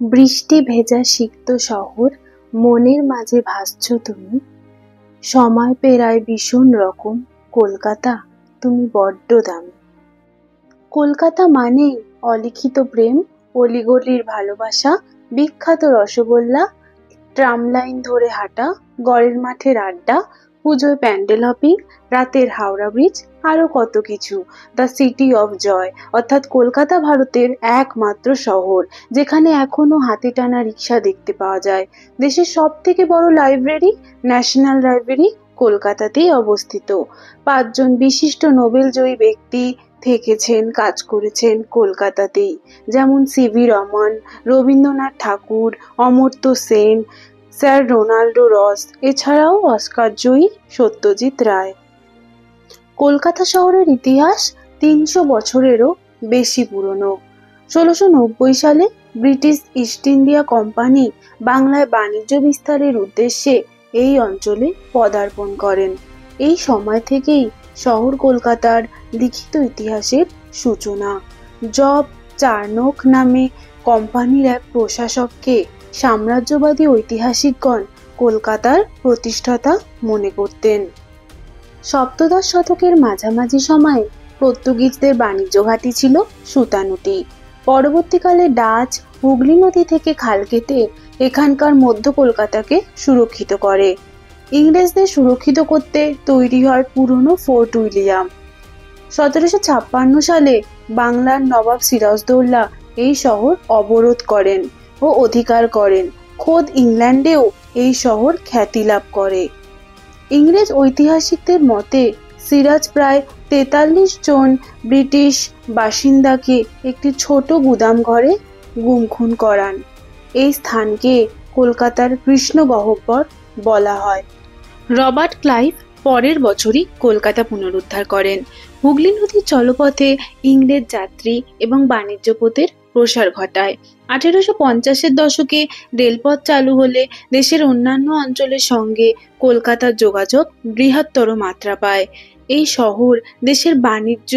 বৃষ্টি ভেজা সিক্ত শহর, মনের মাঝে ভাসছ তুমি। সময় পেরায় ভীষণ রকম, কলকাতা তুমি বড্ড দামি। কলকাতা মানেই অলিখিত প্রেম, অলিগলির ভালোবাসা, বিখ্যাত রসগোল্লা, ট্রাম লাইন ধরে হাঁটা, গড়ের মাঠের আড্ডা, পুজোয় প্যান্ডেল হপিং, রাতের হাওড়া ব্রিজ, আরো কত কিছু। দ্য সিটি অফ জয়, অর্থাৎ কলকাতা ভারতের একমাত্র শহর যেখানে এখনো হাতি টানা রিক্সা দেখতে পাওয়া যায়। দেশের সব থেকে বড় লাইব্রেরি, ন্যাশনাল লাইব্রেরি, কলকাতাতেই অবস্থিত। 5 জন বিশিষ্ট নোবেলজয়ী ব্যক্তি থেকেছেন, কাজ করেছেন কলকাতাতেই, যেমন সিভি রমন, রবীন্দ্রনাথ ঠাকুর, অমর্ত্য সেন, স্যার রোনাল্ডো রস, এছাড়াও অস্কার জয়ী সত্যজিৎ রায়। কলকাতা শহরের ইতিহাস 300 বছরেরও বেশি পুরনো। 1690 সালে ব্রিটিশ ইস্ট ইন্ডিয়া কোম্পানি বাংলায় বাণিজ্য বিস্তারের উদ্দেশ্যে এই অঞ্চলে পদার্পণ করেন। এই সময় থেকেই শহর কলকাতার লিখিত ইতিহাসের সূচনা। জব চার্নক নামে কোম্পানির এক প্রশাসককে সাম্রাজ্যবাদী ঐতিহাসিকগণ কলকাতার প্রতিষ্ঠাতা মনে করতেন। সপ্তদশ শতকের মাঝামাঝি সময়ে পর্তুগিজদের বাণিজ্য ঘাঁটি ছিল সুতানুটি। পরবর্তীকালে ডাচ হুগলি নদী থেকে খাল কেটে এখানকার মধ্য কলকাতাকে সুরক্ষিত করে। ইংরেজদের সুরক্ষিত করতে তৈরি হয় পুরনো ফোর্ট উইলিয়াম। 1756 সালে বাংলার নবাব সিরাজদৌল্লা এই শহর অবরোধ করেন ও অধিকার করেন। খোদ ইংল্যান্ডেও এই শহর খ্যাতি লাভ করে। ইংরেজ ঐতিহাসিকদের মতে সিরাজ প্রায় 43 জন ব্রিটিশ বাসিন্দাকে একটি ছোট গুদাম ঘরে গুম খুন করান। এই স্থানকে কলকাতার কৃষ্ণ গহ্বর বলা হয়। রবার্ট ক্লাইভ পরের বছরই কলকাতা পুনরুদ্ধার করেন। হুগলি নদীর জলপথে ইংরেজ যাত্রী এবং বাণিজ্য পথের প্রসার ঘটায়। 1850-এর দশকে রেলপথ চালু হলে দেশের অন্যান্য অঞ্চলের সঙ্গে কলকাতার যোগাযোগ বৃহত্তর মাত্রা পায়। এই শহর দেশের বাণিজ্য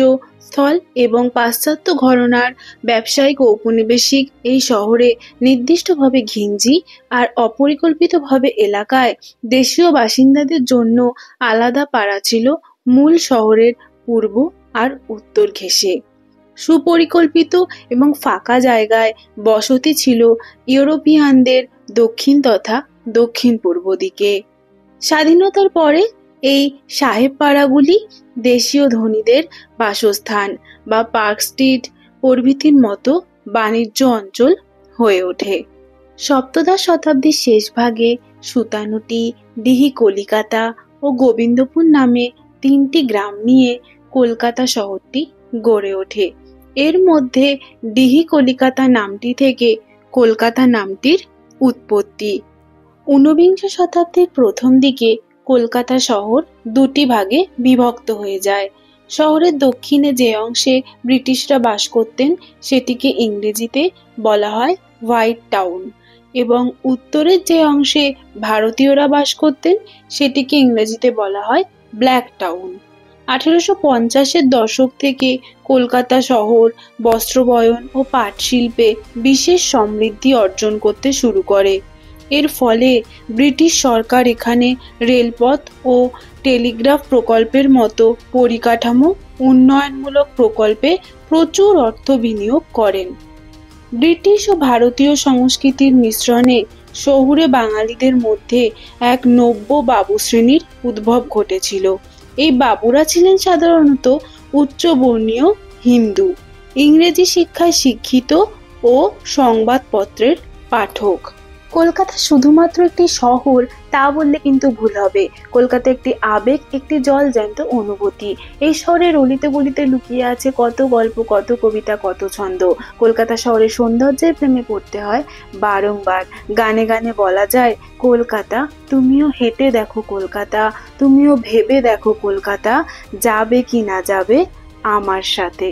স্থল এবং পাশ্চাত্য ঘরানার ব্যবসায়িক ঔপনিবেশিক এই শহরে নির্দিষ্টভাবে ঘিঞ্জি আর অপরিকল্পিতভাবে এলাকায় দেশীয় বাসিন্দাদের জন্য আলাদা পাড়া ছিল মূল শহরের পূর্ব আর উত্তর ঘেঁষে। সুপরিকল্পিত এবং ফাঁকা জায়গায় বসতি ছিল ইউরোপিয়ানদের দক্ষিণ তথা দক্ষিণ পূর্ব দিকে। স্বাধীনতার পরে এই সাহেব পাড়াগুলি দেশীয় ধনীদের বাসস্থান বা পার্ক স্ট্রিট প্রভৃতির মতো বাণিজ্য অঞ্চল হয়ে ওঠে। সপ্তদশ শতাব্দীর শেষ ভাগে সুতানুটি, ডিহি কলিকাতা ও গোবিন্দপুর নামে 3টি গ্রাম নিয়ে কলকাতা শহরটি গড়ে ওঠে। এর মধ্যে ডিহি কলিকাতা নামটি থেকে কলকাতা নামটির উৎপত্তি। 19বিংশ শতাব্দীর প্রথম দিকে কলকাতা শহর 2টি ভাগে বিভক্ত হয়ে যায়। শহরের দক্ষিণে যে অংশে ব্রিটিশরা বাস করতেন সেটিকে ইংরেজিতে বলা হয় হোয়াইট টাউন এবং উত্তরের যে অংশে ভারতীয়রা বাস করতেন সেটিকে ইংরেজিতে বলা হয় ব্ল্যাক টাউন। 1850-এর দশক থেকে কলকাতা শহর বস্ত্রবয়ন ও পাট শিল্পে বিশেষ সমৃদ্ধি অর্জন করতে শুরু করে। এর ফলে ব্রিটিশ সরকার এখানে রেলপথ ও টেলিগ্রাফ প্রকল্পের মতো পরিকাঠামো উন্নয়নমূলক প্রকল্পে প্রচুর অর্থ বিনিয়োগ করেন। ব্রিটিশ ও ভারতীয় সংস্কৃতির মিশ্রণে শহুরে বাঙালিদের মধ্যে এক নব্য বাবু শ্রেণীর উদ্ভব ঘটেছিল। এই বাবুরা ছিলেন সাধারণত উচ্চবর্ণীয় হিন্দু, ইংরেজি শিক্ষায় শিক্ষিত ও সংবাদপত্রের পাঠক। কলকাতা শুধুমাত্র একটি শহর তা বললে কিন্তু ভুল হবে। কলকাতা একটি আবেগ, একটি জলজ্যান্ত অনুভূতি। এই শহরের অলিতে গলিতে লুকিয়ে আছে কত গল্প, কত কবিতা, কত ছন্দ। কলকাতা শহরের সৌন্দর্যের প্রেমে পড়তে হয় বারংবার। গানে গানে বলা যায়, কলকাতা তুমিও হেঁটে দেখো, কলকাতা তুমিও ভেবে দেখো, কলকাতা যাবে কি না যাবে আমার সাথে।